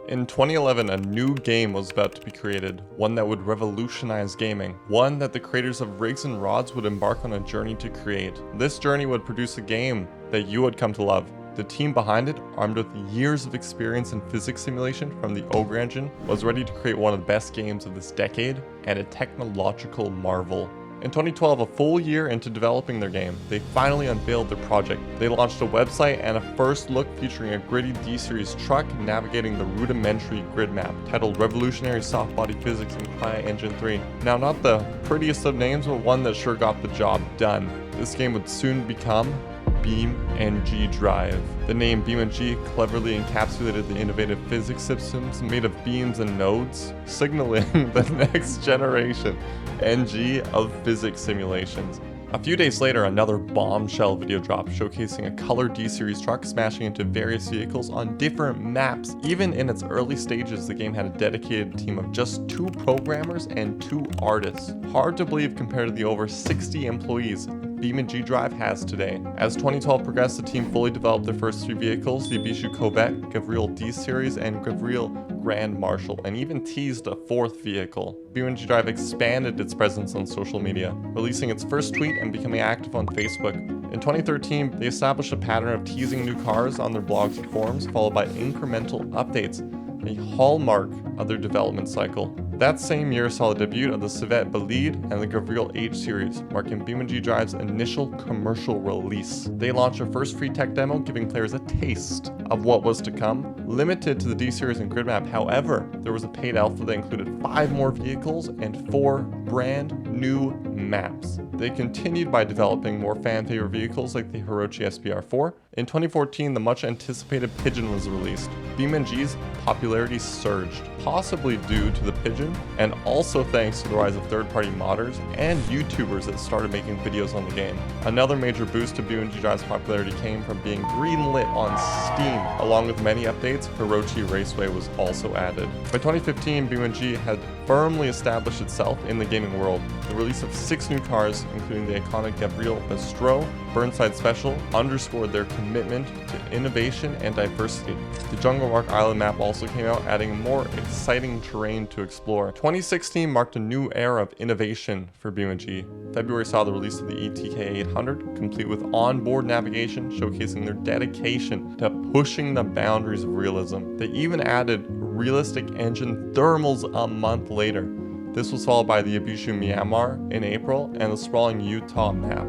In 2011, a new game was about to be created, one that would revolutionize gaming, one that the creators of Rigs and Rods would embark on a journey to create. This journey would produce a game that you would come to love. The team behind it, armed with years of experience in physics simulation from the Ogre engine, was ready to create one of the best games of this decade and a technological marvel. In 2012, a full year into developing their game, they finally unveiled their project. They launched a website and a first look featuring a gritty D-Series truck navigating the rudimentary grid map, titled Revolutionary Soft Body Physics in CryEngine 3. Now, not the prettiest of names, but one that sure got the job done. This game would soon become BeamNG.drive. The name BeamNG cleverly encapsulated the innovative physics systems made of beams and nodes, signaling the next generation NG of physics simulations. A few days later, another bombshell video dropped showcasing a colored D-Series truck smashing into various vehicles on different maps. Even in its early stages, the game had a dedicated team of just 2 programmers and 2 artists. Hard to believe compared to the over 60 employees BeamNG.drive has today. As 2012 progressed, the team fully developed their first 3 vehicles, the Ibishu Corvette, Gavril D-Series, and Gavril Grand Marshal, and even teased a 4th vehicle. BeamNG.drive expanded its presence on social media, releasing its first tweet and becoming active on Facebook. In 2013, they established a pattern of teasing new cars on their blogs and forums, followed by incremental updates, a hallmark of their development cycle. That same year saw the debut of the Civet Bolide and the Gavril H series, marking BeamNG.drive's initial commercial release. They launched their first free tech demo, giving players a taste of what was to come. Limited to the D-Series and grid map, however, there was a paid alpha that included 5 more vehicles and 4 brand new maps. They continued by developing more fan-favorite vehicles like the Hirochi SBR4. In 2014, the much-anticipated Pigeon was released. BeamNG's popularity surged, possibly due to the Pigeon, and also thanks to the rise of third-party modders and YouTubers that started making videos on the game. Another major boost to BeamNG.drive's popularity came from being greenlit on Steam. Along with many updates, Hirochi Raceway was also added. By 2015, BeamNG had firmly established itself in the gaming world. The release of 6 new cars, including the iconic Gavril Bistro, Burnside Special, underscored their commitment to innovation and diversity. The Jungle Rock Island map also came out, adding more exciting terrain to explore. 2016 marked a new era of innovation for BeamNG. February saw the release of the ETK 800, complete with onboard navigation, showcasing their dedication to pushing the boundaries of realism. They even added realistic engine thermals a month later. This was followed by the Ibishu Myanmar in April and the sprawling Utah map.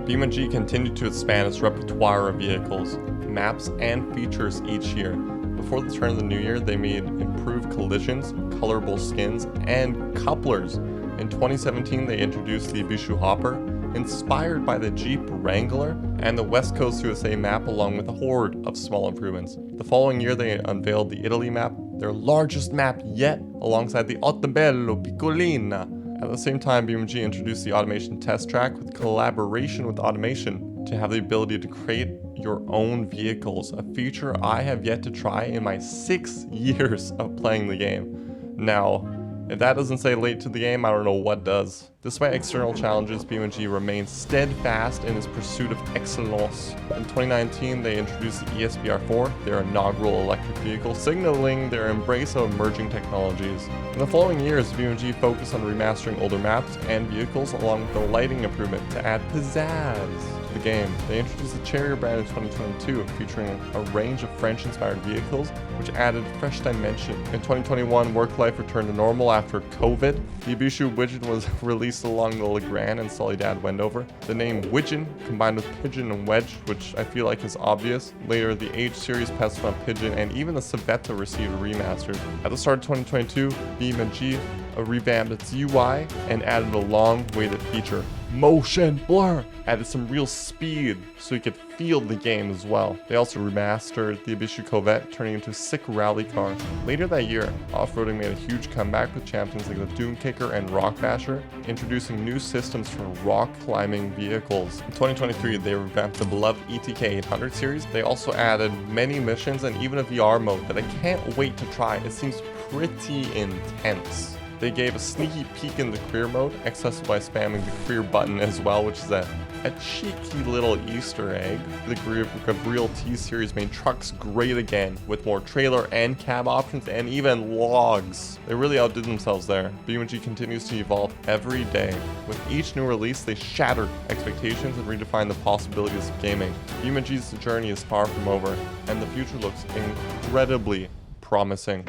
BeamNG continued to expand its repertoire of vehicles, maps, and features each year. Before the turn of the new year, they made improved collisions, colorable skins, and couplers. In 2017, they introduced the Ibishu Hopper, inspired by the Jeep Wrangler and the West Coast USA map, along with a horde of small improvements. The following year, they unveiled the Italy map, their largest map yet, alongside the Ottobello Piccolina. At the same time, BeamNG introduced the Automation Test Track with collaboration with Automation to have the ability to create your own vehicles, a feature I have yet to try in my 6 years of playing the game. Now, if that doesn't say late to the game, I don't know what does. Despite external challenges, BeamNG remains steadfast in its pursuit of excellence. In 2019, they introduced the ESBR4, their inaugural electric vehicle, signaling their embrace of emerging technologies. In the following years, BeamNG focused on remastering older maps and vehicles, along with the lighting improvement to add pizzazz to the game. They introduced the Charrier brand in 2022, featuring a range of French-inspired vehicles, which added fresh dimension. In 2021, work life returned to normal after COVID. The Ibishu widget was released along the Legrand and Soledad Wendover. The name Widgeon combined with Pigeon and Wedge, which I feel like is obvious. Later, the H series passed on Pigeon, and even the Civetta received remasters. At the start of 2022, BeamNG revamped its UI and added a long-awaited feature, Motion Blur, added some real speed so you could feel the game as well. They also remastered the Ibishu Corvette, turning into a sick rally car. Later that year, off-roading made a huge comeback with champions like the Doom Kicker and Rock Basher, introducing new systems for rock climbing vehicles. In 2023, they revamped the beloved ETK 800 series. They also added many missions and even a VR mode that I can't wait to try. It seems pretty intense. They gave a sneaky peek in the career mode, accessible by spamming the career button as well, which is a A cheeky little Easter egg. The Gabriel T-Series made trucks great again, with more trailer and cab options and even logs. They really outdid themselves there. BeamNG continues to evolve every day. With each new release, they shatter expectations and redefine the possibilities of gaming. BeamNG's journey is far from over, and the future looks incredibly promising.